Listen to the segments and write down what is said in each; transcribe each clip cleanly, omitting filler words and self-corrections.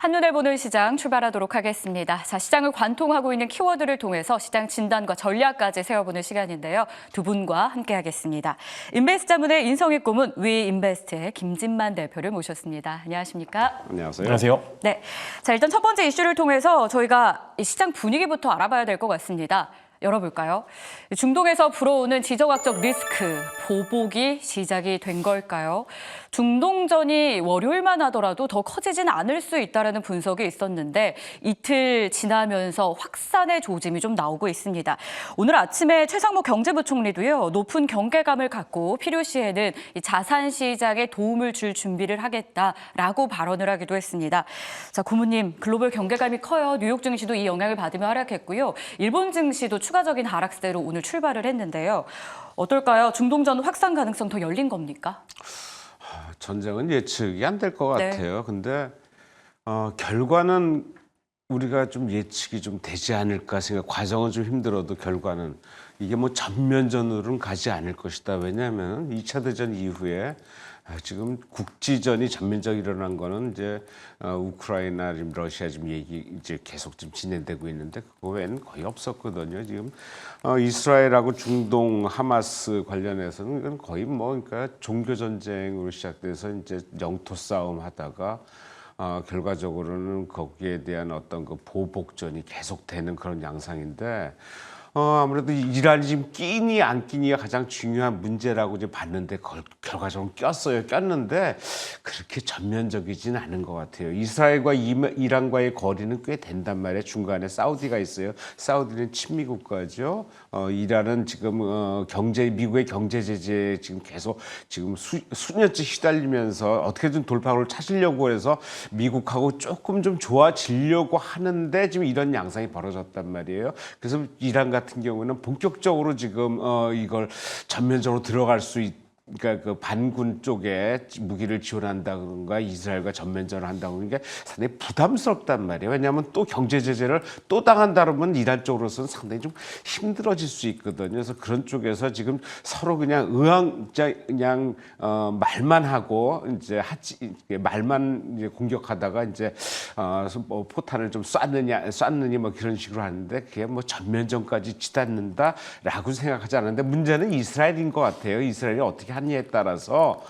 한눈에 보는 시장 출발하도록 하겠습니다. 자, 시장을 관통하고 있는 키워드를 통해서 시장 진단과 전략까지 세워보는 시간인데요. 두 분과 함께하겠습니다. 인베스트자문의 인성익 고문, 위인베스트의 김진만 대표를 모셨습니다. 안녕하십니까? 안녕하세요. 안녕하세요. 네, 자 일단 첫 번째 이슈를 통해서 저희가 이 시장 분위기부터 알아봐야 될 것 같습니다. 열어볼까요? 중동에서 불어오는 지정학적 리스크, 보복이 시작이 된 걸까요? 중동전이 월요일만 하더라도 더 커지진 않을 수 있다는 분석이 있었는데 이틀 지나면서 확산의 조짐이 좀 나오고 있습니다. 오늘 아침에 최상목 경제부총리도요, 높은 경계감을 갖고 필요시에는 이 자산 시장에 도움을 줄 준비를 하겠다라고 발언을 하기도 했습니다. 자, 고모님, 글로벌 경계감이 커요. 뉴욕 증시도 이 영향을 받으며 하락했고요. 일본 증시도 추가적인 하락세로 오늘 출발을 했는데요. 어떨까요? 중동전 확산 가능성 더 열린 겁니까? 전쟁은 예측이 안 될 것 네. 같아요. 근데 결과는 우리가 좀 예측이 좀 되지 않을까 생각. 과정은 좀 힘들어도 결과는 이게 뭐 전면전으로는 가지 않을 것이다. 왜냐하면 2차 대전 이후에 지금 국지전이 전면적으로 일어난 거는 이제 우크라이나, 지금 러시아 지금 얘기 이제 계속 좀 진행되고 있는데 그거 외에는 거의 없었거든요. 지금 이스라엘하고 중동 하마스 관련해서는 이건 거의 뭐 그러니까 종교 전쟁으로 시작돼서 이제 영토 싸움 하다가 결과적으로는 거기에 대한 어떤 그 보복전이 계속되는 그런 양상인데. 아무래도 이란이 지금 끼니 안 끼니가 가장 중요한 문제라고 이제 봤는데 그걸 결과적으로 꼈는데 그렇게 전면적이지는 않은 것 같아요. 이스라엘과 이란과의 거리는 꽤 된단 말이에요. 중간에 사우디가 있어요. 사우디는 친미 국가죠. 이란은 지금 미국의 경제 제재에 지금 계속 지금 수년째 시달리면서 어떻게든 돌파구를 찾으려고 해서 미국하고 조금 좀 좋아지려고 하는데 지금 이런 양상이 벌어졌단 말이에요. 그래서 이란 같은 경우는 본격적으로 지금 이걸 전면적으로 들어갈 수 그러니까 그 반군 쪽에 무기를 지원한다든가 이스라엘과 전면전을 한다고 하는 게 상당히 부담스럽단 말이에요. 왜냐하면 또 경제 제재를 또 당한다 그러면 이란 쪽으로서는 상당히 좀 힘들어질 수 있거든요. 그래서 그런 쪽에서 지금 서로 그냥 그냥 말만 하고 이제 말만 이제 공격하다가 이제 뭐 포탄을 좀 쐈느니 뭐 그런 식으로 하는데 그게 뭐 전면전까지 치닫는다라고 생각하지 않는데 문제는 이스라엘인 것 같아요. 이스라엘이 어떻게 하느냐에 따라서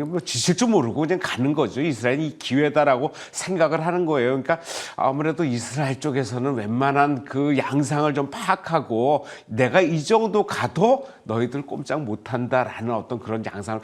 뭐 지칠 줄 모르고 그냥 가는 거죠. 이스라엘이 기회다라고 생각을 하는 거예요. 그러니까 아무래도 이스라엘 쪽에서는 웬만한 그 양상을 좀 파악하고 내가 이 정도 가도 너희들 꼼짝 못한다라는 어떤 그런 양상을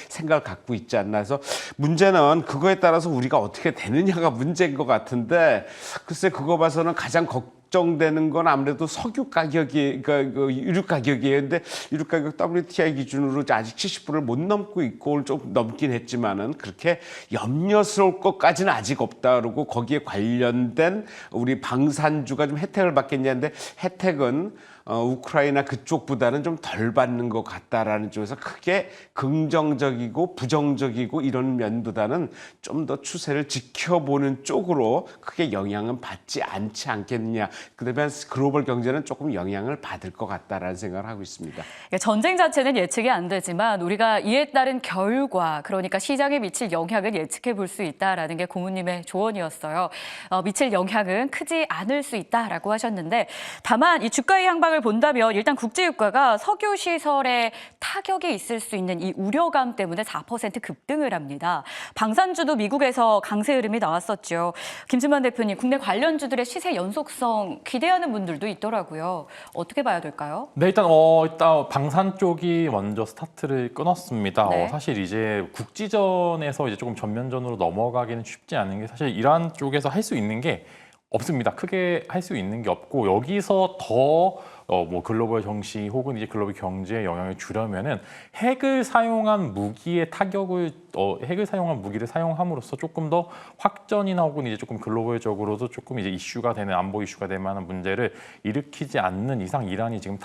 생각을 갖고 있지 않나 해서 문제는 그거에 따라서 우리가 어떻게 되느냐가 문제인 것 같은데 글쎄 그거 봐서는 가장 걱정되는 건 아무래도 석유 가격이 그러니까 그 유류 가격이에요. 근데 유류 가격 WTI 기준으로 아직 70불을 못 넘고 있고 오늘 좀 넘긴 했지만은 그렇게 염려스러울 것까지는 아직 없다 그러고 거기에 관련된 우리 방산주가 좀 혜택을 받겠냐는데 혜택은 우크라이나 그쪽보다는 좀 덜 받는 것 같다라는 쪽에서 크게 긍정적이고 부정적이고 이런 면보다는 좀 더 추세를 지켜보는 쪽으로 크게 영향은 받지 않지 않겠느냐. 그다음에 글로벌 경제는 조금 영향을 받을 것 같다라는 생각을 하고 있습니다. 전쟁 자체는 예측이 안 되지만 우리가 이에 따른 결과, 그러니까 시장에 미칠 영향을 예측해 볼 수 있다라는 게 고모님의 조언이었어요. 미칠 영향은 크지 않을 수 있다라고 하셨는데 다만 이 주가의 향방을 본다면 일단 국제유가가 석유 시설에 타격이 있을 수 있는 이 우려감 때문에 4% 급등을 합니다. 방산주도 미국에서 강세 흐름이 나왔었죠. 김진만 대표님, 국내 관련주들의 시세 연속성 기대하는 분들도 있더라고요. 어떻게 봐야 될까요? 네, 일단 방산 쪽이 먼저 스타트를 끊었습니다. 네. 사실 이제 국지전에서 이제 조금 전면전으로 넘어가기는 쉽지 않은 게 사실 이란 쪽에서 할 수 있는 게 없습니다. 크게 할 수 있는 게 없고 여기서 더 뭐 글로벌 정시 혹은 이제 글로벌 경제에 영향을 주려면은 핵을 사용한 무기의 타격을 핵을 사용한 무기를 사용함으로써 조금 더 확전이나 혹은 이제 조금 글로벌적으로도 조금 이제 이슈가 되는 안보 이슈가 될 만한 문제를 일으키지 않는 이상 이란이 지금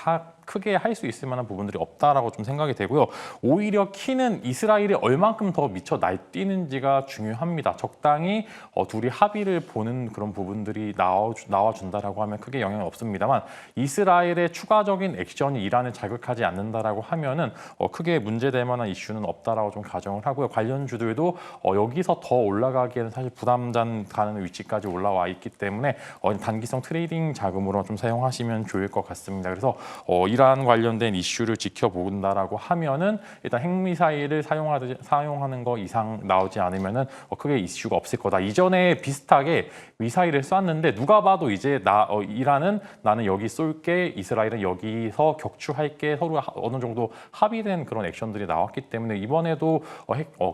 크게 할 수 있을 만한 부분들이 없다라고 좀 생각이 되고요. 오히려 키는 이스라엘이 얼만큼 더 미쳐 날뛰는지가 중요합니다. 적당히 둘이 합의를 보는 그런 부분들이 나와준다라고 하면 크게 영향이 없습니다만 이스라엘 핵미사일의 추가적인 액션이 이란을 자극하지 않는다라고 하면은 크게 문제될 만한 이슈는 없다라고 좀 가정을 하고요. 관련주들도 여기서 더 올라가기에는 사실 부담장 가는 위치까지 올라와 있기 때문에 단기성 트레이딩 자금으로 좀 사용하시면 좋을 것 같습니다. 그래서 이란 관련된 이슈를 지켜본다라고 하면은 일단 핵미사일을 사용하는 거 이상 나오지 않으면은 크게 이슈가 없을 거다. 이전에 비슷하게 미사일을 쐈는데 누가 봐도 이제 이란은 나는 여기 쏠게, 이스라엘은 여기서 격추할게, 서로 어느 정도 합의된 그런 액션들이 나왔기 때문에 이번에도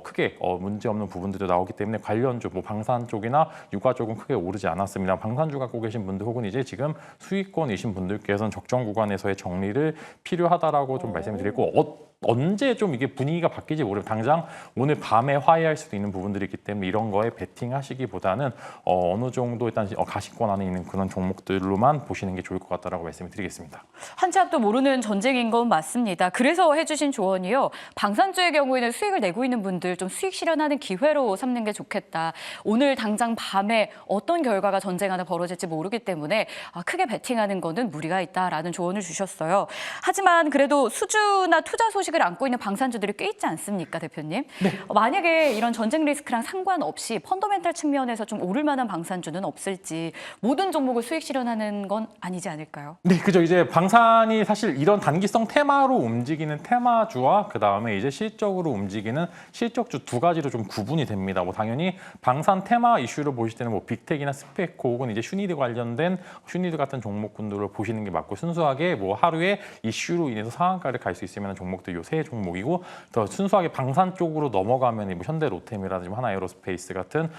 크게 문제 없는 부분들도 나오기 때문에 관련주, 뭐 방산 쪽이나 유가 쪽은 크게 오르지 않았습니다. 방산주 갖고 계신 분들 혹은 이제 지금 수익권이신 분들께서는 적정 구간에서의 정리를 필요하다라고 좀 말씀을 드리고 언제 좀 이게 분위기가 바뀔지 모르고 당장 오늘 밤에 화해할 수도 있는 부분들이 있기 때문에 이런 거에 베팅하시기보다는 어느 정도 일단 가시권 안에 있는 그런 종목들로만 보시는 게 좋을 것 같다라고 말씀을 드리겠습니다. 한치 앞도 모르는 전쟁인 건 맞습니다. 그래서 해주신 조언이요. 방산주의 경우에는 수익을 내고 있는 분들 좀 수익 실현하는 기회로 삼는 게 좋겠다. 오늘 당장 밤에 어떤 결과가 전쟁 하나 벌어질지 모르기 때문에 크게 베팅하는 거는 무리가 있다라는 조언을 주셨어요. 하지만 그래도 수주나 투자 소식을 안고 있는 방산주들이 꽤 있지 않습니까, 대표님? 네. 만약에 이런 전쟁 리스크랑 상관없이 펀더멘탈 측면에서 좀 오를 만한 방산주는 없을지 모든 종목을 수익 실현하는 건 아니지 않을까요? 네, 그죠. 이제 방산이 사실 이런 단기성 테마로 움직이는 테마주와 그 다음에 이제 실적으로 움직이는 실적주 두 가지로 좀 구분이 됩니다. 뭐 당연히 방산 테마 이슈를 보실 때는 뭐 빅텍이나 스페코 혹은 이제 슈니드 관련된 슈니드 같은 종목군들을 보시는 게 맞고 순수하게 뭐 하루에 이슈로 인해서 상한가를 갈 수 있을 만한 종목들 요 세 종목이고 더 순수하게 방산 쪽으로 넘어가면 뭐 현대로템이라든지 하나에어로스페이스 같은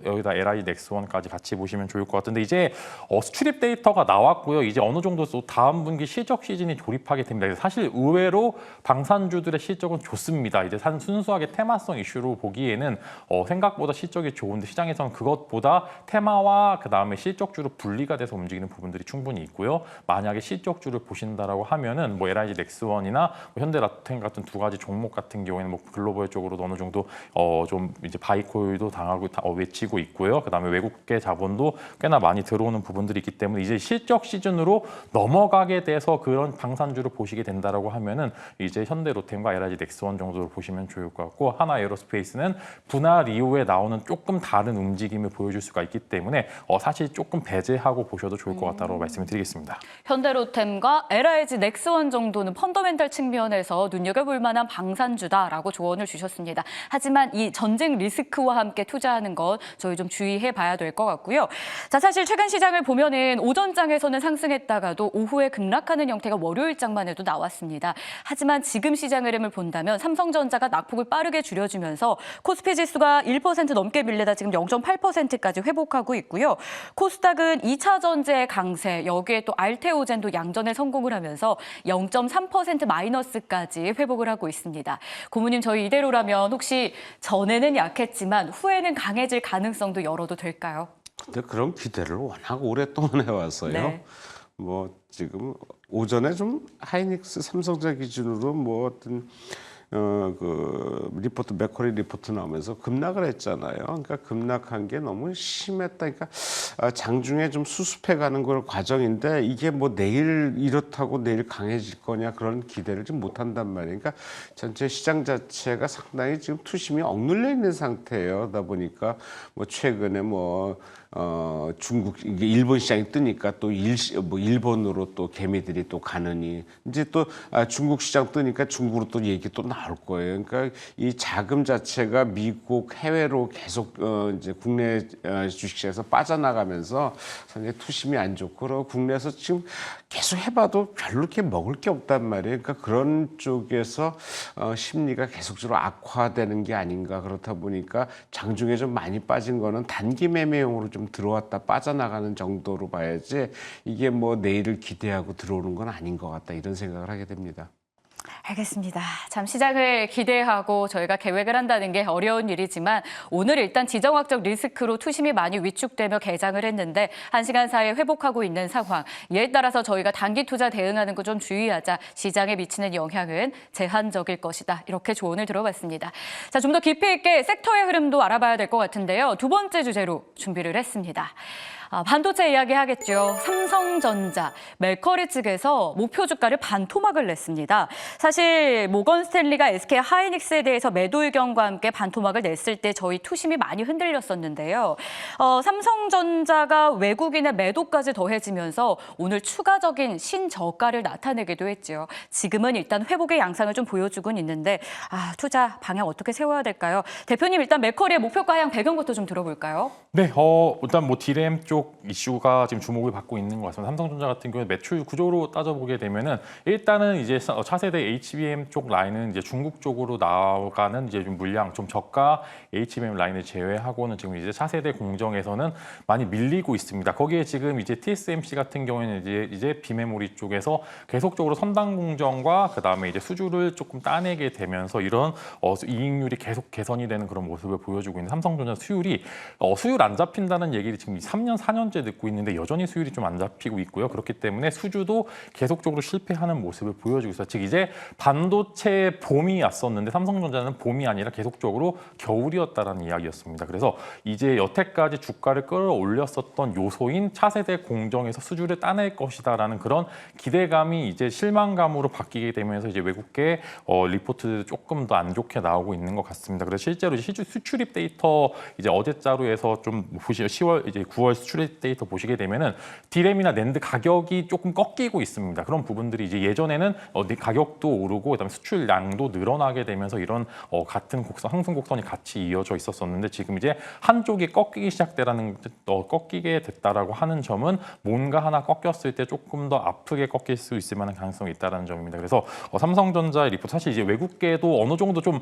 여기다 LI 넥스원까지 같이 보시면 좋을 것 같은데 이제 수출입 데이터가 나왔고요. 이제 어느 정도 또 다음 분기 실적 시즌이 돌입하게 됩니다. 사실 의외로 방산주들의 실적은 좋습니다. 이제 순수하게 테마성 이슈로 보기에는 생각보다 실적이 좋은데 시장에서는 그것보다 테마와 그 다음에 실적주로 분리가 돼서 움직이는 부분들이 충분히 있고요. 만약에 실적주를 보신다라고 하면은 뭐 LIG 넥스원이나 뭐 현대라템 같은 두 가지 종목 같은 경우에는 뭐 글로벌 쪽으로도 어느 정도 좀 이제 바이콜도 당하고 외치고 있고요. 그다음에 외국계 자본도 꽤나 많이 들어오는 부분들이 있기 때문에 이제 실적 시즌으로 넘어가게 돼서 그런 방산주를 보시게 된다라고 하면은 이제 현대로템과 LIG 넥스원 정도로 보시면 좋을 것 같고 하나에어로스페이스는 분할 이후에 나오는 조금 다른 움직임을 보여줄 수가 있기 때문에 사실 조금 배제하고 보셔도 좋을 것 같다고 말씀을 드리겠습니다. 현대로템과 LIG 넥스원 정도는 펀더멘탈 측면에서 눈여겨볼 만한 방산주다라고 조언을 주셨습니다. 하지만 이 전쟁 리스크와 함께 투자하는 건 저희 좀 주의해 봐야 될 것 같고요. 자, 사실 최근 시장을 보면은 오전장에서는 상승했다가도 오후에 급락하는 형태가 월요일장만 해도 나왔습니다. 하지만 지금 시장 흐름을 본다면 삼성전자가 낙폭을 빠르게 줄여주면서 코스피 지수가 1% 넘게 밀리다 지금 0.8%까지 회복하고 있고요. 코스닥은 2차 전지의 강세, 여기에 또 알테오젠도 양전에 성공을 하면서 0.3% 마이너스까지 회복을 하고 있습니다. 고모님, 저희 이대로라면 혹시 전에는 약했지만 후에는 강해질 가능성도 열어도 될까요? 근데 그런 기대를 워낙 오랫동안 해왔어요. 네. 뭐 지금 오전에 좀 하이닉스 삼성전자 기준으로 뭐 어떤 그 리포트 맥쿼리 리포트 나오면서 급락을 했잖아요. 그러니까 급락한 게 너무 심했다. 그러니까 장중에 좀 수습해가는 걸 과정인데 이게 뭐 내일 이렇다고 내일 강해질 거냐 그런 기대를 좀 못한단 말이에요. 그러니까 전체 시장 자체가 상당히 지금 투심이 억눌려 있는 상태예요. 그러다 보니까 뭐 최근에 뭐 중국 이게 일본 시장이 뜨니까 또 일본으로 또 개미들이 또 가느니 이제 또 중국 시장 뜨니까 중국으로 또 얘기 또 나올 거예요. 그러니까 이 자금 자체가 미국 해외로 계속 이제 국내 주식시장에서 빠져나가면서 상당히 투심이 안 좋고 그리고 국내에서 지금 계속 해봐도 별로 이렇게 먹을 게 없단 말이에요. 그러니까 그런 쪽에서 심리가 계속적으로 악화되는 게 아닌가. 그렇다 보니까 장중에 좀 많이 빠진 거는 단기 매매용으로 좀 들어왔다 빠져나가는 정도로 봐야지 이게 뭐 내일을 기대하고 들어오는 건 아닌 것 같다 이런 생각을 하게 됩니다. 알겠습니다. 참 시장을 기대하고 저희가 계획을 한다는 게 어려운 일이지만 오늘 일단 지정학적 리스크로 투심이 많이 위축되며 개장을 했는데 1시간 사이에 회복하고 있는 상황. 이에 따라서 저희가 단기 투자 대응하는 거 좀 주의하자. 시장에 미치는 영향은 제한적일 것이다. 이렇게 조언을 들어봤습니다. 자, 좀 더 깊이 있게 섹터의 흐름도 알아봐야 될 것 같은데요. 두 번째 주제로 준비를 했습니다. 반도체 이야기 하겠죠. 삼성전자, 멜커리 측에서 목표 주가를 반토막을 냈습니다. 사실 모건 스탠리가 SK 하이닉스에 대해서 매도 의견과 함께 반토막을 냈을 때 저희 투심이 많이 흔들렸었는데요. 삼성전자가 외국인의 매도까지 더해지면서 오늘 추가적인 신저가를 나타내기도 했죠. 지금은 일단 회복의 양상을 좀 보여주곤 있는데 투자 방향 어떻게 세워야 될까요? 대표님 일단 멜커리의 목표가 하향 배경부터 좀 들어볼까요? 네, 일단 뭐 디램 쪽 이슈가 지금 주목을 받고 있는 것 같습니다. 삼성전자 같은 경우에 매출 구조로 따져보게 되면은 일단은 이제 차세대 HBM 쪽 라인은 이제 중국 쪽으로 나가는 이제 좀 물량 좀 저가 HBM 라인을 제외하고는 지금 이제 차세대 공정에서는 많이 밀리고 있습니다. 거기에 지금 이제 TSMC 같은 경우에는 이제 비메모리 쪽에서 계속적으로 선단 공정과 그다음에 이제 수주를 조금 따내게 되면서 이런 이익률이 계속 개선이 되는 그런 모습을 보여주고 있는 삼성전자 수율이 수율 안 잡힌다는 얘기를 지금 3년, 4년째 듣고 있는데 여전히 수율이 좀 안 잡히고 있고요. 그렇기 때문에 수주도 계속적으로 실패하는 모습을 보여주고 있어요. 즉 이제 반도체 봄이 왔었는데 삼성전자는 봄이 아니라 계속적으로 겨울이었다라는 이야기였습니다. 그래서 이제 여태까지 주가를 끌어올렸었던 요소인 차세대 공정에서 수주를 따낼 것이다라는 그런 기대감이 이제 실망감으로 바뀌게 되면서 이제 외국계 리포트들도 조금 더 안 좋게 나오고 있는 것 같습니다. 그래서 실제로 이제 수출입 데이터 이제 어제자료에서 좀 보시죠. 10월 이제 9월 수출입 데이터 보시게 되면은 디램이나 낸드 가격이 조금 꺾이고 있습니다. 그런 부분들이 이제 예전에는 가격도 오르고 그다음에 수출량도 늘어나게 되면서 이런 같은 곡선 상승 곡선이 같이 이어져 있었었는데 지금 이제 한쪽이 꺾이게 됐다라고 하는 점은 뭔가 하나 꺾였을 때 조금 더 아프게 꺾일 수 있을 만한 가능성이 있다라는 점입니다. 그래서 삼성전자의 리포트 사실 이제 외국계도 어느 정도 좀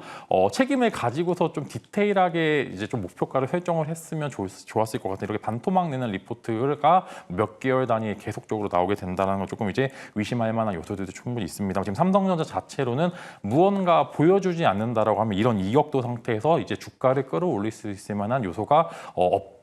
책임을 가지고서 좀 디테일하게 이제 좀 목표가를 설정을 했으면 좋았을 것 같아요. 이렇게 반토막 내는 리포트가 몇 개월 단위에 계속적으로 나오게 된다는 건 조금 이제 의심할 만한 요소들도 충분히 있습니다. 지금 삼성전자 자체로는 무언가 보여주지 않는다라고 하면 이런 이격도 상태에서 이제 주가를 끌어올릴 수 있을 만한 요소가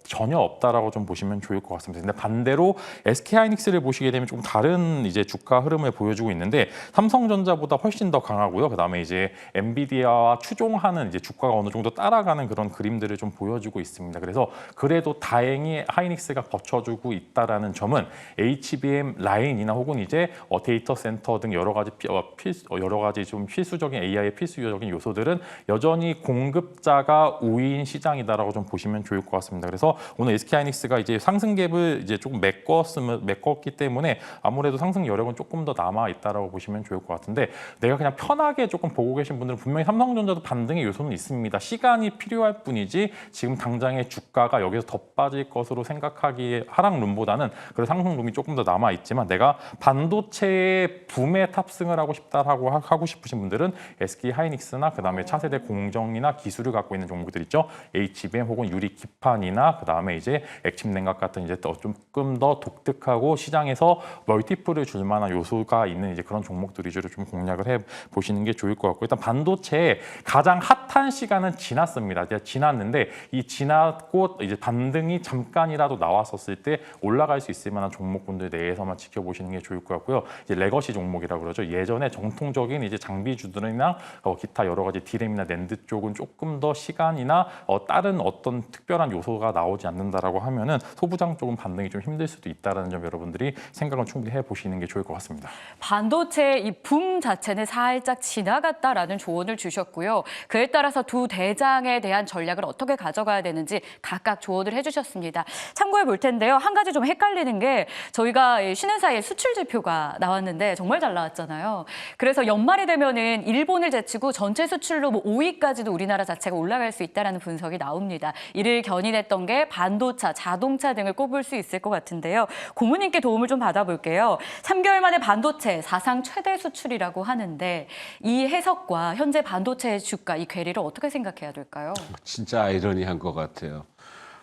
전혀 없다라고 좀 보시면 좋을 것 같습니다. 근데 반대로 SK 하이닉스를 보시게 되면 좀 다른 이제 주가 흐름을 보여주고 있는데 삼성전자보다 훨씬 더 강하고요. 그다음에 이제 엔비디아와 추종하는 이제 주가가 어느 정도 따라가는 그런 그림들을 좀 보여주고 있습니다. 그래서 그래도 다행히 하이닉스가 버텨주고 있다라는 점은 HBM 라인이나 혹은 이제 데이터 센터 등 여러 가지 좀 필수적인 AI의 필수적인 요소들은 여전히 공급자가 우위인 시장이다라고 좀 보시면 좋을 것 같습니다. 그래서 오늘 SK 하이닉스가 이제 상승 갭을 이제 조금 메꿨기 때문에 아무래도 상승 여력은 조금 더 남아 있다라고 보시면 좋을 것 같은데 내가 그냥 편하게 조금 보고 계신 분들은 분명히 삼성전자도 반등의 요소는 있습니다. 시간이 필요할 뿐이지 지금 당장의 주가가 여기서 더 빠질 것으로 생각하기에 하락룸보다는 그런 상승룸이 조금 더 남아 있지만 내가 반도체의 붐에 탑승을 하고 싶으신 분들은 SK 하이닉스나 그다음에 차세대 공정이나 기술을 갖고 있는 종목들 있죠. HBM 혹은 유리 기판이나 그다음에 이제 액침 냉각 같은 이제 조금 더 독특하고 시장에서 멀티플을 줄 만한 요소가 있는 이제 그런 종목들 위주로 좀 공략을 해 보시는 게 좋을 것 같고 일단 반도체의 가장 핫한 시간은 지났습니다. 이제 지났는데 이 지났고 이제 반등이 잠깐이라도 나왔었을 때 올라갈 수 있을 만한 종목군들 내에서만 지켜보시는 게 좋을 것 같고요. 이제 레거시 종목이라고 그러죠. 예전에 정통적인 이제 장비주들이나 기타 여러 가지 디램이나 낸드 쪽은 조금 더 시간이나 다른 어떤 특별한 요소가 나오지 않는다라고 하면은 소부장 쪽은 반등이 좀 힘들 수도 있다라는 점 여러분들이 생각을 충분히 해보시는 게 좋을 것 같습니다. 반도체 이 붐 자체는 살짝 지나갔다라는 조언을 주셨고요. 그에 따라서 두 대장에 대한 전략을 어떻게 가져가야 되는지 각각 조언을 해주셨습니다. 참고해 볼 텐데요. 한 가지 좀 헷갈리는 게 저희가 쉬는 사이에 수출 지표가 나왔는데 정말 잘 나왔잖아요. 그래서 연말이 되면은 일본을 제치고 전체 수출로 5위까지도 우리나라 자체가 올라갈 수 있다라는 분석이 나옵니다. 이를 견인했던 게 반도체, 자동차 등을 꼽을 수 있을 것 같은데요. 고모님께 도움을 좀 받아볼게요. 3개월 만에 반도체 사상 최대 수출이라고 하는데 이 해석과 현재 반도체의 주가, 이 괴리를 어떻게 생각해야 될까요? 진짜 아이러니한 것 같아요.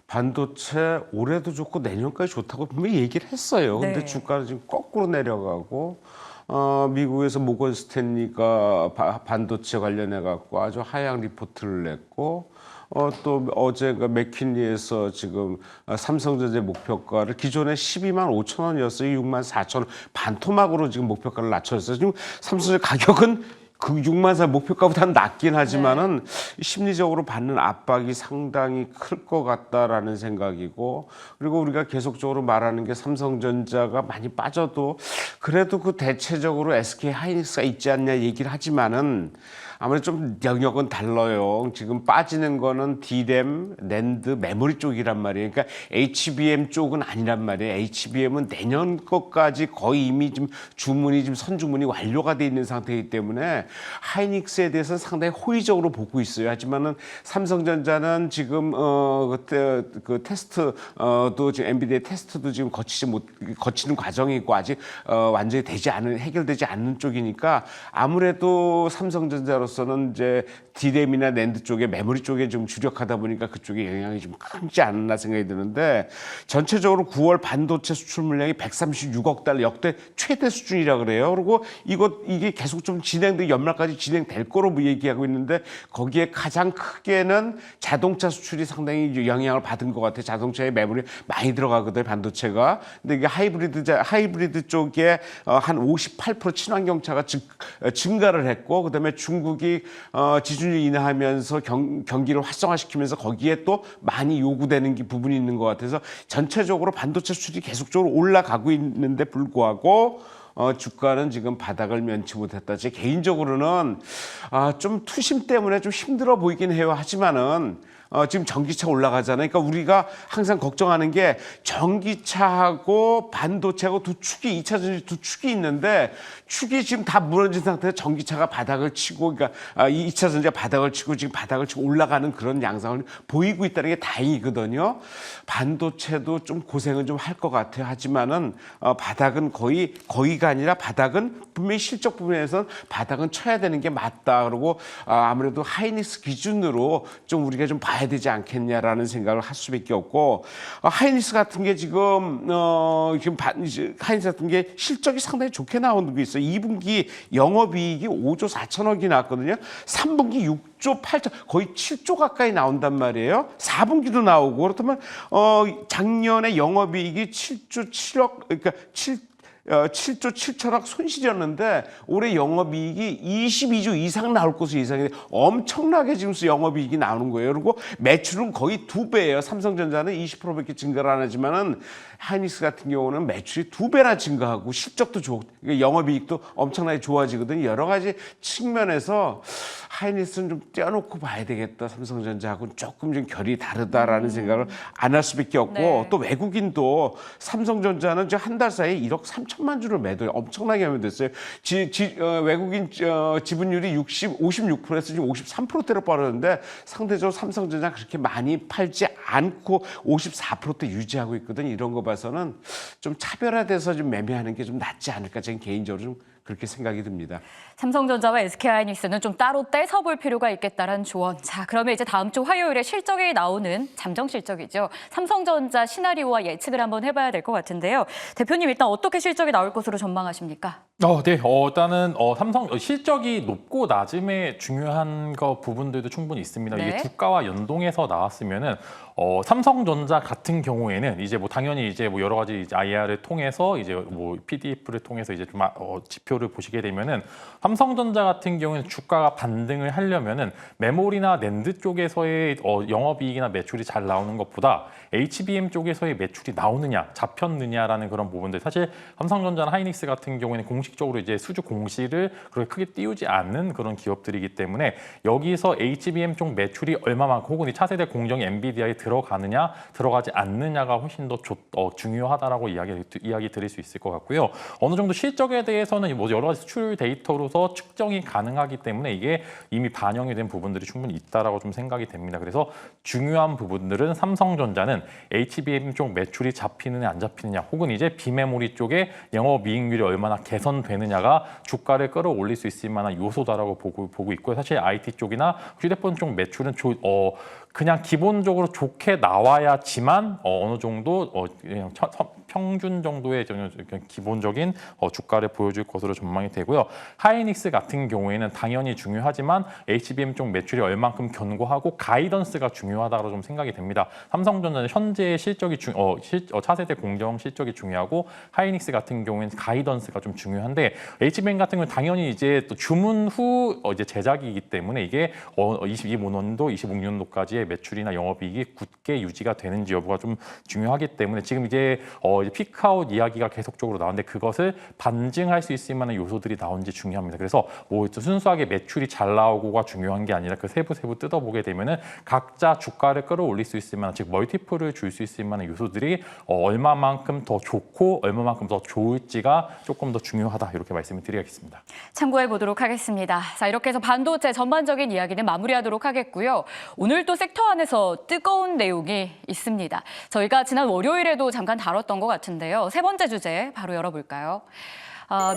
반도체 올해도 좋고 내년까지 좋다고 분명히 얘기를 했어요. 근데 네. 주가는 지금 거꾸로 내려가고 미국에서 모건 스탠리가 반도체 관련해 갖고 아주 하향 리포트를 냈고 또 어제가 맥킨리에서 지금 삼성전자 목표가를 기존에 12만 5천 원이었어요. 6만 4천 원 반토막으로 지금 목표가를 낮췄어요. 지금 삼성전자 가격은 그 6만 사 목표가보다는 낮긴 하지만은 심리적으로 받는 압박이 상당히 클 것 같다라는 생각이고, 그리고 우리가 계속적으로 말하는 게 삼성전자가 많이 빠져도 그래도 그 대체적으로 SK 하이닉스가 있지 않냐 얘기를 하지만은 아무래도 좀 영역은 달라요. 지금 빠지는 거는 D램, 낸드, 메모리 쪽이란 말이에요. 그러니까 HBM 쪽은 아니란 말이에요. HBM은 내년 것까지 거의 이미 좀 주문이 좀 선주문이 완료가 돼 있는 상태이기 때문에 하이닉스에 대해서는 상당히 호의적으로 보고 있어요. 하지만은 삼성전자는 지금 그때 그 테스트도 지금 엔비디아 테스트도 지금 거치는 과정이고 아직 완전히 해결되지 않는 쪽이니까 아무래도 삼성전자로서는 이제 D램이나 낸드 쪽에 메모리 쪽에 좀 주력하다 보니까 그쪽에 영향이 좀 크지 않나 생각이 드는데, 전체적으로 9월 반도체 수출 물량이 136억 달러 역대 최대 수준이라 그래요. 그리고 이게 계속 좀 연말까지 진행될 거로 얘기하고 있는데, 거기에 가장 크게는 자동차 수출이 상당히 영향을 받은 것 같아요. 자동차에 메모리 많이 들어가거든요, 반도체가. 근데 이게 하이브리드 쪽에 한 58% 친환경차가 증가를 했고, 그다음에 중국이 지준율 인하하면서 경기를 활성화시키면서 거기에 또 많이 요구되는 부분이 있는 것 같아서 전체적으로 반도체 수출이 계속적으로 올라가고 있는데 불구하고 주가는 지금 바닥을 면치 못했다. 제 개인적으로는 좀 투심 때문에 좀 힘들어 보이긴 해요. 하지만은 지금 전기차 올라가잖아요. 그러니까 우리가 항상 걱정하는 게 전기차하고 반도체하고 두 축이 2차 전지 두 축이 있는데 축이 지금 다 무너진 상태에서 전기차가 바닥을 치고, 그러니까 2차 전지가 바닥을 치고 지금 바닥을 치고 올라가는 그런 양상을 보이고 있다는 게 다행이거든요. 반도체도 좀 고생은 좀 할 것 같아요. 하지만은 바닥은 거의가 아니라 바닥은 분명히 실적 부분에서는 바닥은 쳐야 되는 게 맞다. 그리고 아무래도 하이닉스 기준으로 좀 우리가 좀 봐야 되지 않겠냐라는 생각을 할 수밖에 없고, 하이닉스 같은 게 지금 하이닉스 같은 게 실적이 상당히 좋게 나오는 게 있어요. 2분기 영업이익이 5조 4천억이 나왔거든요. 3분기 6조 8천, 거의 7조 가까이 나온단 말이에요. 4분기도 나오고. 그렇다면 작년에 영업이익이 7조 7억, 그러니까 7조 7천억 손실이었는데 올해 영업이익이 22조 이상 나올 것으로 예상이 돼. 엄청나게 지금 영업이익이 나오는 거예요. 그리고 매출은 거의 2배예요. 삼성전자는 20%밖에 증가를 안 하지만은 하이닉스 같은 경우는 매출이 2배나 증가하고 실적도 좋고 영업이익도 엄청나게 좋아지거든요. 여러 가지 측면에서 하이닉스는 좀 떼어놓고 봐야 되겠다. 삼성전자하고는 조금 좀 결이 다르다라는 생각을 안 할 수밖에 없고, 네. 또 외국인도 삼성전자는 한 달 사이에 1억 3천만 주를 매도해 엄청나게 매도했어요. 외국인 지분율이 56%에서 지금 53%대로 빠르는데 상대적으로 삼성전자 그렇게 많이 팔지 않고 54%대 유지하고 있거든요. 이런 거 봐서는 좀 차별화돼서 좀 매매하는 게 좀 낫지 않을까, 저는 개인적으로 좀 그렇게 생각이 듭니다. 삼성전자와 SK하이닉스는 좀 따로 떼서 볼 필요가 있겠다라는 조언. 자, 그러면 이제 다음 주 화요일에 실적이 나오는 잠정 실적이죠. 삼성전자 시나리오와 예측을 한번 해봐야 될 것 같은데요. 대표님, 일단 어떻게 실적이 나올 것으로 전망하십니까? 네. 일단은 삼성 실적이 높고 낮음의 중요한 부분들도 충분히 있습니다. 네. 이게 주가와 연동해서 나왔으면은 삼성전자 같은 경우에는 이제 당연히 이제 여러 가지 IR을 통해서 이제 PDF를 통해서 이제 좀 지표를 보시게 되면은 삼성전자 같은 경우에는 주가가 반등을 하려면은 메모리나 낸드 쪽에서의 영업이익이나 매출이 잘 나오는 것보다 HBM 쪽에서의 매출이 나오느냐, 잡혔느냐라는 그런 부분들. 사실 삼성전자나 하이닉스 같은 경우에는 공식적으로 이제 수주 공시를 그렇게 크게 띄우지 않는 그런 기업들이기 때문에 여기서 HBM 쪽 매출이 얼마만큼 혹은 이 차세대 공정이 엔비디아에 들어가느냐, 들어가지 않느냐가 훨씬 더 중요하다라고 이야기 드릴 수 있을 것 같고요. 어느 정도 실적에 대해서는 여러 가지 수출 데이터로서 측정이 가능하기 때문에 이게 이미 반영이 된 부분들이 충분히 있다라고 좀 생각이 됩니다. 그래서 중요한 부분들은 삼성전자는 HBM 쪽 매출이 잡히느냐 안 잡히느냐, 혹은 이제 비메모리 쪽에 영업이익률이 얼마나 개선되느냐가 주가를 끌어올릴 수 있을 만한 요소다라고 보고 있고요. 사실 IT 쪽이나 휴대폰 쪽 매출은 그냥 기본적으로 좋게 나와야지만 어느 정도 그냥 평균 정도의 기본적인 주가를 보여줄 것으로 전망이 되고요. 하이닉스 같은 경우에는 당연히 중요하지만 HBM 쪽 매출이 얼만큼 견고하고 가이던스가 중요하다고 좀 생각이 됩니다. 삼성전자는 현재 실적이 차세대 공정 실적이 중요하고 하이닉스 같은 경우에는 가이던스가 좀 중요한데 HBM 같은 경우는 당연히 이제 또 주문 후 이제 제작이기 때문에 이게 25년도, 26년도까지의 매출이나 영업이익이 굳게 유지가 되는지 여부가 좀 중요하기 때문에 지금 이제 피크아웃 이야기가 계속적으로 나오는데 그것을 반증할 수 있을 만한 요소들이 나온지 중요합니다. 그래서 뭐 순수하게 매출이 잘 나오고가 중요한 게 아니라 그 세부 뜯어보게 되면은 각자 주가를 끌어올릴 수 있을 만한 즉 멀티플을 줄 수 있을 만한 요소들이 얼마만큼 더 좋고 얼마만큼 더 좋을지가 조금 더 중요하다 이렇게 말씀을 드리겠습니다. 참고해 보도록 하겠습니다. 자, 이렇게 해서 반도체 전반적인 이야기는 마무리하도록 하겠고요. 오늘 또 섹터 안에서 뜨거운 내용이 있습니다. 저희가 지난 월요일에도 잠깐 다뤘던 것 같은데요. 세 번째 주제 바로 열어볼까요?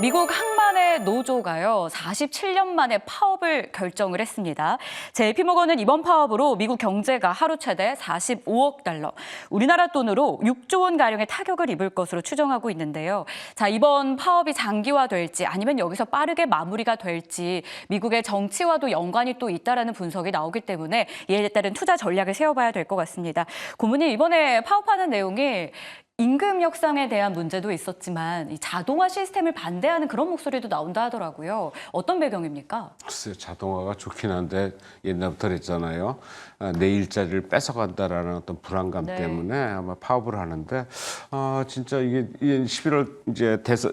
미국 항만의 노조가요 47년 만에 파업을 결정을 했습니다. JP모건은 이번 파업으로 미국 경제가 하루 최대 45억 달러, 우리나라 돈으로 6조 원 가량의 타격을 입을 것으로 추정하고 있는데요. 자, 이번 파업이 장기화될지 아니면 여기서 빠르게 마무리가 될지 미국의 정치와도 연관이 또 있다라는 분석이 나오기 때문에 이에 따른 투자 전략을 세워봐야 될 것 같습니다. 고문님, 이번에 파업하는 내용이 임금 협상에 대한 문제도 있었지만 이 자동화 시스템을 반대하는 그런 목소리도 나온다 하더라고요. 어떤 배경입니까? 글쎄, 자동화가 좋긴 한데 옛날부터 그랬잖아요. 내 일자리를 뺏어간다라는 어떤 불안감 네. 때문에 아마 파업을 하는데 진짜 이게 11월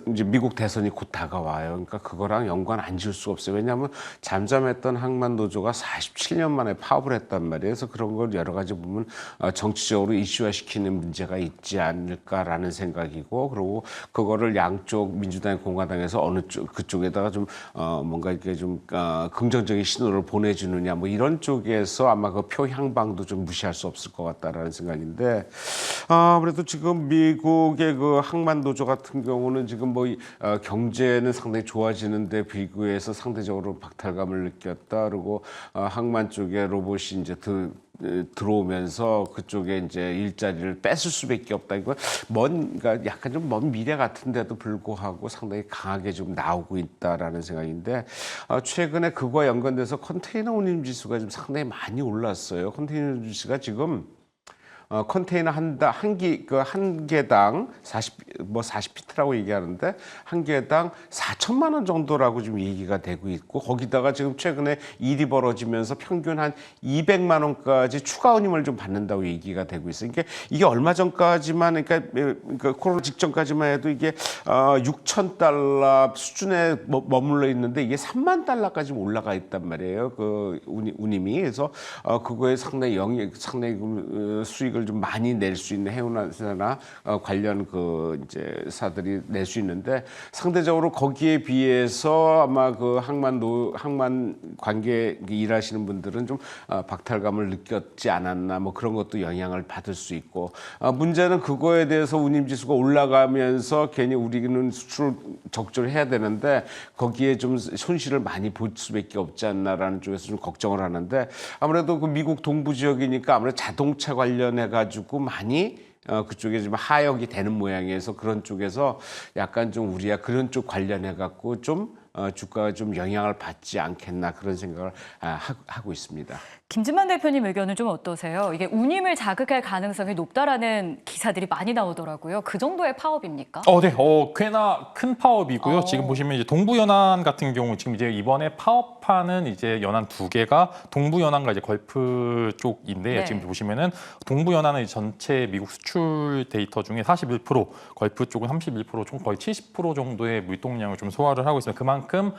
이제 미국 대선이 곧 다가와요. 그러니까 그거랑 연관 안 지을 수가 없어요. 왜냐하면 잠잠했던 항만 노조가 47년 만에 파업을 했단 말이에요. 그래서 그런 걸 여러 가지 보면 정치적으로 이슈화시키는 문제가 있지 않을까라는 생각이고, 그리고 그거를 양쪽 민주당, 공화당에서 어느 쪽 그쪽에다가 좀 뭔가 이렇게 좀 긍정적인 신호를 보내주느냐 뭐 이런 쪽에서 아마 그 표 향방도 좀 무시할 수 없을 것 같다라는 생각인데, 아무래도 지금 미국의 그 항만 노조 같은 경우는 지금 뭐 경제는 상당히 좋아지는데 비교해서 상대적으로 박탈감을 느꼈다. 그리고 항만 쪽에 로봇이 이제 들어오면서 그쪽에 이제 일자리를 뺏을 수밖에 없다. 이거 그러니까 약간 좀 먼 미래 같은데도 불구하고 상당히 강하게 좀 나오고 있다라는 생각인데, 최근에 그거와 연관돼서 컨테이너 운임 지수가 좀 상당히 많이 올랐어요. 컨테이너 운임 지수가 지금 컨테이너 한 개당 40피트라고 얘기하는데 한 개당 4천만 원 정도라고 좀 얘기가 되고 있고, 거기다가 지금 최근에 일이 벌어지면서 평균 한 200만 원까지 추가 운임을 좀 받는다고 얘기가 되고 있어요. 이게 얼마 전까지만 그러니까 코로나 직전까지만 해도 이게 6천 달러 수준에 머물러 있는데 이게 3만 달러까지 올라가 있단 말이에요. 그 운임이. 그래서 그거에 상당히 수익을 좀 많이 낼 수 있는 해운사나 관련 그 이제 사들이 낼 수 있는데, 상대적으로 거기에 비해서 아마 그 항만 관계 일하시는 분들은 좀 박탈감을 느꼈지 않았나 뭐 그런 것도 영향을 받을 수 있고, 문제는 그거에 대해서 운임 지수가 올라가면서 괜히 우리는 수출을 적절히 해야 되는데 거기에 좀 손실을 많이 볼 수밖에 없지 않나라는 쪽에서 좀 걱정을 하는데, 아무래도 그 미국 동부 지역이니까 아무래도 자동차 관련해 가지고 많이 그쪽에 좀 하역이 되는 모양이어서 그런 쪽에서 약간 좀 우리가 그런 쪽 관련해 갖고 좀 주가가 좀 영향을 받지 않겠나 그런 생각을 하고 있습니다. 김진만 대표님 의견은 좀 어떠세요? 이게 운임을 자극할 가능성이 높다라는 기사들이 많이 나오더라고요. 그 정도의 파업입니까? 네. 꽤나 큰 파업이고요. 지금 보시면 이제 동부연안 같은 경우 지금 이제 이번에 파업하는 이제 연안 두 개가 동부연안과 이제 걸프 쪽인데, 네. 지금 보시면은 동부연안은 전체 미국 수출 데이터 중에 41%, 걸프 쪽은 31%, 총 거의 70% 정도의 물동량을 좀 소화를 하고 있습니다. 그만큼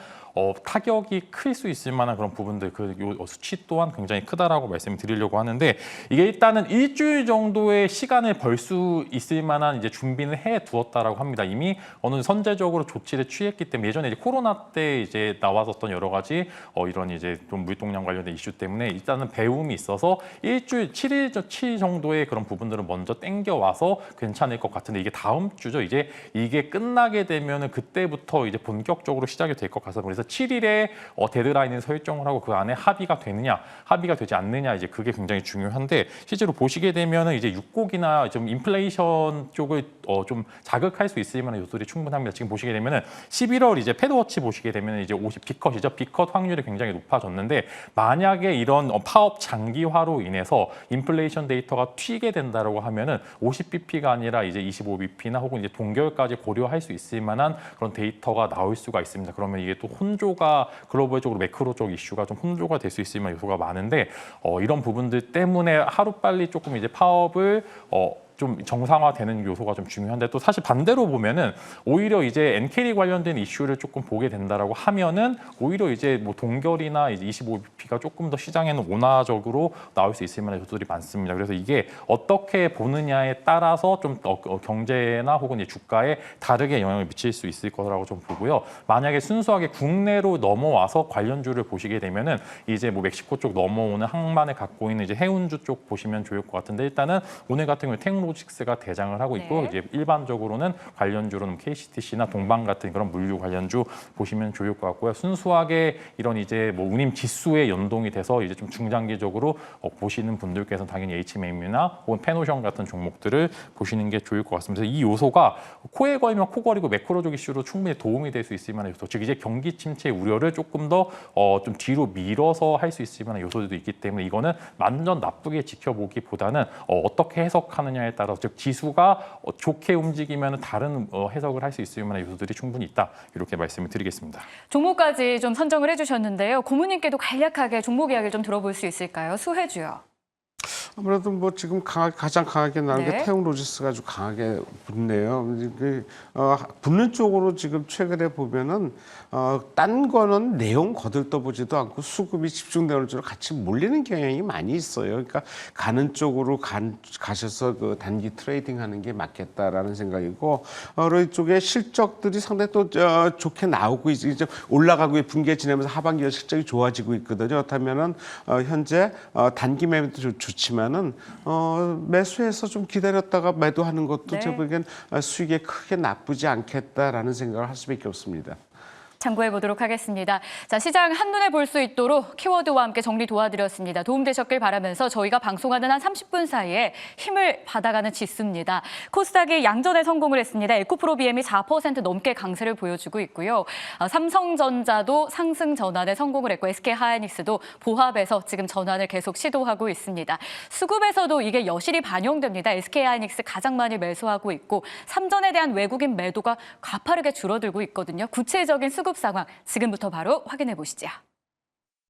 타격이 클 수 있을 만한 그런 부분들, 요 수치 또한 굉장히 크다라고 말씀드리려고 하는데, 이게 일단은 일주일 정도의 시간을 벌 수 있을 만한 이제 준비는 해 두었다라고 합니다. 이미 어느 선제적으로 조치를 취했기 때문에 예전에 이제 코로나 때 이제 나왔었던 여러 가지 이런 이제 좀 물동량 관련된 이슈 때문에 일단은 배움이 있어서 일주일 7일 정도의 그런 부분들은 먼저 땡겨 와서 괜찮을 것 같은데, 이게 다음 주죠. 이제 이게 끝나게 되면은 그때부터 이제 본격적으로 시작이 될 것 같아서, 그래서 그래서 7일에 데드라인을 설정을 하고 그 안에 합의가 되느냐, 합의가 되지 않느냐 이제 그게 굉장히 중요한데 실제로 보시게 되면은 이제 육고기나 좀 인플레이션 쪽을 좀 자극할 수 있을 만한 요소들이 충분합니다. 지금 보시게 되면은 11월 이제 패드워치 보시게 되면 이제 50 비컷이죠. 비컷 확률이 굉장히 높아졌는데 만약에 이런 파업 장기화로 인해서 인플레이션 데이터가 튀게 된다라고 하면은 50bp가 아니라 이제 25bp나 혹은 이제 동결까지 고려할 수 있을 만한 그런 데이터가 나올 수가 있습니다. 그러면 이게 또 혼조가 글로벌적으로 매크로적 이슈가 좀 혼조가 될 수 있을 만한 요소가 많은데 이런 부분들 때문에 하루빨리 조금 이제 파업을 좀 정상화되는 요소가 좀 중요한데 또 사실 반대로 보면은 오히려 이제 엔캐리 관련된 이슈를 조금 보게 된다라고 하면은 오히려 이제 뭐 동결이나 이제 25bp가 조금 더 시장에는 온화적으로 나올 수 있을 만한 요소들이 많습니다. 그래서 이게 어떻게 보느냐에 따라서 좀 경제나 혹은 이제 주가에 다르게 영향을 미칠 수 있을 거라고 좀 보고요. 만약에 순수하게 국내로 넘어와서 관련주를 보시게 되면은 이제 뭐 멕시코 쪽 넘어오는 항만을 갖고 있는 이제 해운주 쪽 보시면 좋을 것 같은데 일단은 오늘 같은 경우에 텍노로직스가 대장을 하고 있고 네. 이제 일반적으로는 관련주로는 KCTC나 동방 같은 그런 물류 관련주 보시면 좋을 것 같고요. 순수하게 이런 이제 뭐 운임 지수에 연동이 돼서 이제 좀 중장기적으로 보시는 분들께서는 당연히 HMM이나 혹은 페노션 같은 종목들을 보시는 게 좋을 것 같습니다. 그래서 이 요소가 코에 걸면 코걸이고 매크로적 이슈로 충분히 도움이 될 수 있을 만한 요소, 즉 이제 경기 침체 우려를 조금 더 좀 뒤로 밀어서 할 수 있을 만한 요소들도 있기 때문에 이거는 완전 나쁘게 지켜보기보다는 어떻게 해석하느냐에 따라 즉 지수가 좋게 움직이면 다른 해석을 할 수 있을 만한 요소들이 충분히 있다 이렇게 말씀을 드리겠습니다. 종목까지 좀 선정을 해주셨는데요. 고모님께도 간략하게 종목 이야기를 좀 들어볼 수 있을까요? 수혜주요. 아무래도 뭐 지금 가장 강하게 나는 네. 게 태웅로지스가 아주 강하게 붙네요. 붙는 쪽으로 지금 최근에 보면은 딴 거는 내용 거들떠보지도 않고 수급이 집중되는 쪽으로 같이 몰리는 경향이 많이 있어요. 그러니까 가는 쪽으로 가셔서 그 단기 트레이딩하는 게 맞겠다라는 생각이고 이쪽에 실적들이 상당히 또 좋게 나오고 이제 올라가고 분기에 지나면서 하반기에 실적이 좋아지고 있거든요. 그렇다면은 현재 단기 매매도 좋지만은 매수해서 좀 기다렸다가 매도하는 것도 네. 제 보기엔 수익에 크게 나쁘지 않겠다라는 생각을 할 수밖에 없습니다. 참고해 보도록 하겠습니다. 자, 시장 한눈에 볼 수 있도록 키워드와 함께 정리 도와드렸습니다. 도움되셨길 바라면서 저희가 방송하는 한 30분 사이에 힘을 받아가는 지수입니다. 코스닥이 양전에 성공을 했습니다. 에코프로 BM이 4% 넘게 강세를 보여주고 있고요. 삼성전자도 상승 전환에 성공을 했고 SK하이닉스도 보합에서 지금 전환을 계속 시도하고 있습니다. 수급에서도 이게 여실히 반영됩니다. SK하이닉스 가장 많이 매수하고 있고 삼전에 대한 외국인 매도가 가파르게 줄어들고 있거든요. 구체적인 수급 상황 지금부터 바로 확인해 보시죠.